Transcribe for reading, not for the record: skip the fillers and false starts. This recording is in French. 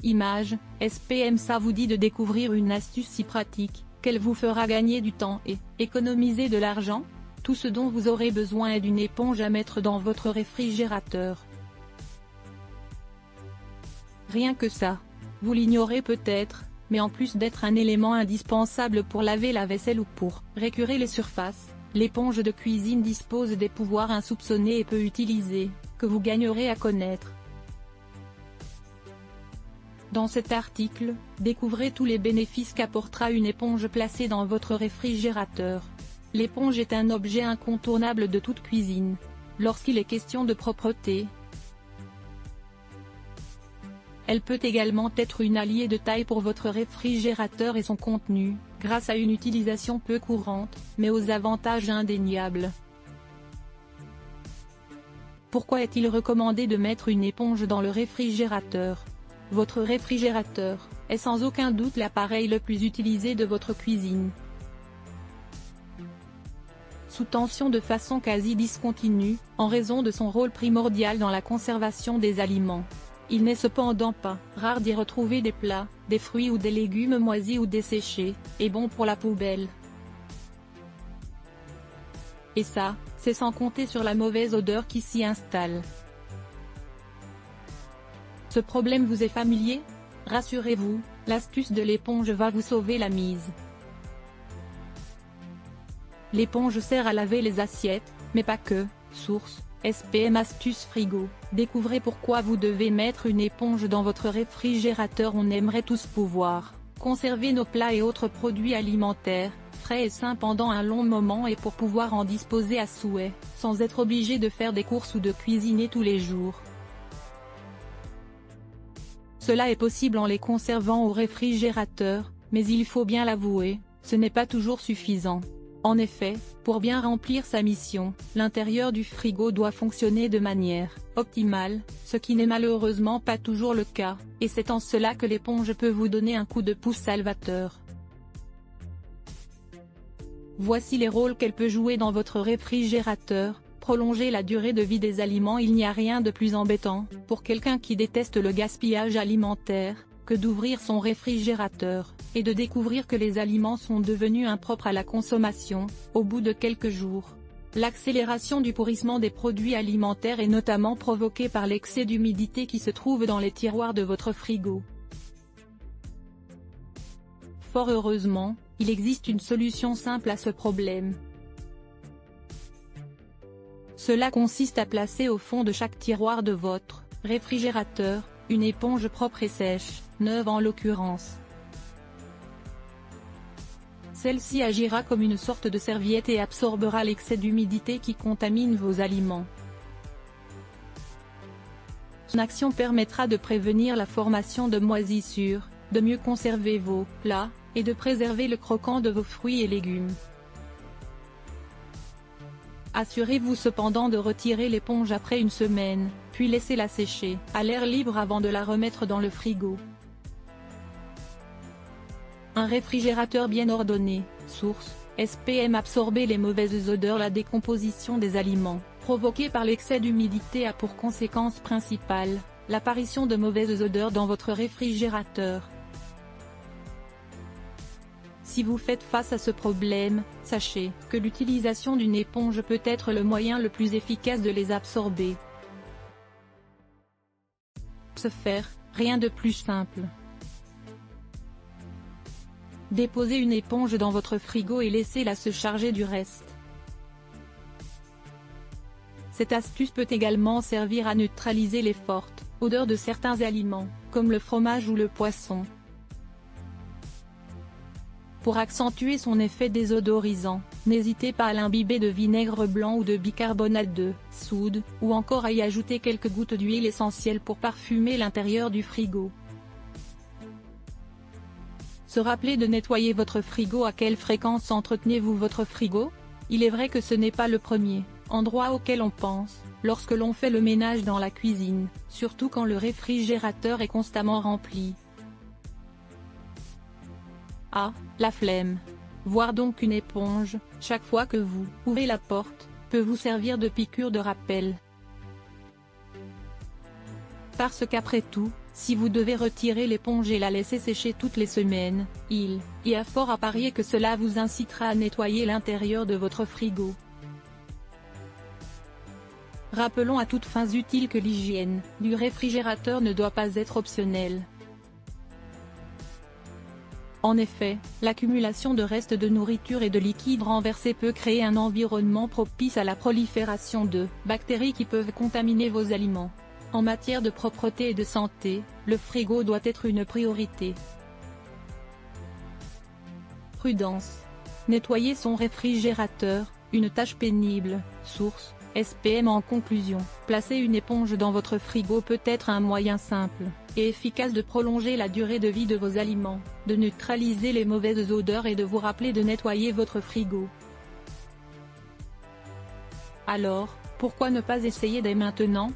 Image, SPM. Ça vous dit de découvrir une astuce si pratique, qu'elle vous fera gagner du temps et économiser de l'argent? Tout ce dont vous aurez besoin est d'une éponge à mettre dans votre réfrigérateur. Rien que ça. Vous l'ignorez peut-être, mais en plus d'être un élément indispensable pour laver la vaisselle ou pour récurer les surfaces, l'éponge de cuisine dispose des pouvoirs insoupçonnés et peu utilisés, que vous gagnerez à connaître. Dans cet article, découvrez tous les bénéfices qu'apportera une éponge placée dans votre réfrigérateur. L'éponge est un objet incontournable de toute cuisine. Lorsqu'il est question de propreté, elle peut également être une alliée de taille pour votre réfrigérateur et son contenu, grâce à une utilisation peu courante, mais aux avantages indéniables. Pourquoi est-il recommandé de mettre une éponge dans le réfrigérateur? Votre réfrigérateur est sans aucun doute l'appareil le plus utilisé de votre cuisine. Sous tension de façon quasi discontinue, en raison de son rôle primordial dans la conservation des aliments. Il n'est cependant pas rare d'y retrouver des plats, des fruits ou des légumes moisis ou desséchés, et bons pour la poubelle. Et ça, c'est sans compter sur la mauvaise odeur qui s'y installe. Ce problème vous est familier? Rassurez-vous, l'astuce de l'éponge va vous sauver la mise. L'éponge sert à laver les assiettes, mais pas que. Source: SPM Astuce Frigo. Découvrez pourquoi vous devez mettre une éponge dans votre réfrigérateur. On aimerait tous pouvoir conserver nos plats et autres produits alimentaires, frais et sains pendant un long moment et pour pouvoir en disposer à souhait, sans être obligé de faire des courses ou de cuisiner tous les jours. Cela est possible en les conservant au réfrigérateur, mais il faut bien l'avouer, ce n'est pas toujours suffisant. En effet, pour bien remplir sa mission, l'intérieur du frigo doit fonctionner de manière optimale, ce qui n'est malheureusement pas toujours le cas, et c'est en cela que l'éponge peut vous donner un coup de pouce salvateur. Voici les rôles qu'elle peut jouer dans votre réfrigérateur. Prolonger la durée de vie des aliments. Il n'y a rien de plus embêtant, pour quelqu'un qui déteste le gaspillage alimentaire, que d'ouvrir son réfrigérateur, et de découvrir que les aliments sont devenus impropres à la consommation, au bout de quelques jours. L'accélération du pourrissement des produits alimentaires est notamment provoquée par l'excès d'humidité qui se trouve dans les tiroirs de votre frigo. Fort heureusement, il existe une solution simple à ce problème. Cela consiste à placer au fond de chaque tiroir de votre réfrigérateur, une éponge propre et sèche, neuve en l'occurrence. Celle-ci agira comme une sorte de serviette et absorbera l'excès d'humidité qui contamine vos aliments. Son action permettra de prévenir la formation de moisissures, de mieux conserver vos plats, et de préserver le croquant de vos fruits et légumes. Assurez-vous cependant de retirer l'éponge après une semaine, puis laissez-la sécher à l'air libre avant de la remettre dans le frigo. Un réfrigérateur bien ordonné. Source: SPM. Absorber les mauvaises odeurs. La décomposition des aliments, provoquée par l'excès d'humidité, a pour conséquence principale l'apparition de mauvaises odeurs dans votre réfrigérateur. Si vous faites face à ce problème, sachez que l'utilisation d'une éponge peut être le moyen le plus efficace de les absorber. Ce faire, rien de plus simple. Déposez une éponge dans votre frigo et laissez-la se charger du reste. Cette astuce peut également servir à neutraliser les fortes odeurs de certains aliments, comme le fromage ou le poisson. Pour accentuer son effet désodorisant, n'hésitez pas à l'imbiber de vinaigre blanc ou de bicarbonate de soude, ou encore à y ajouter quelques gouttes d'huile essentielle pour parfumer l'intérieur du frigo. Se rappeler de nettoyer votre frigo. À quelle fréquence entretenez-vous votre frigo? Il est vrai que ce n'est pas le premier endroit auquel on pense lorsque l'on fait le ménage dans la cuisine, surtout quand le réfrigérateur est constamment rempli. Ah, la flemme! Voir donc une éponge, chaque fois que vous ouvrez la porte, peut vous servir de piqûre de rappel. Parce qu'après tout, Si vous devez retirer l'éponge et la laisser sécher toutes les semaines, il y a fort à parier que cela vous incitera à nettoyer l'intérieur de votre frigo. Rappelons à toutes fins utiles que l'hygiène du réfrigérateur ne doit pas être optionnelle. En effet, l'accumulation de restes de nourriture et de liquides renversés peut créer un environnement propice à la prolifération de bactéries qui peuvent contaminer vos aliments. En matière de propreté et de santé, le frigo doit être une priorité. Prudence. Nettoyer son réfrigérateur, une tâche pénible. Source: SPM. En conclusion, placer une éponge dans votre frigo peut être un moyen simple et efficace de prolonger la durée de vie de vos aliments, de neutraliser les mauvaises odeurs et de vous rappeler de nettoyer votre frigo. Alors, pourquoi ne pas essayer dès maintenant ?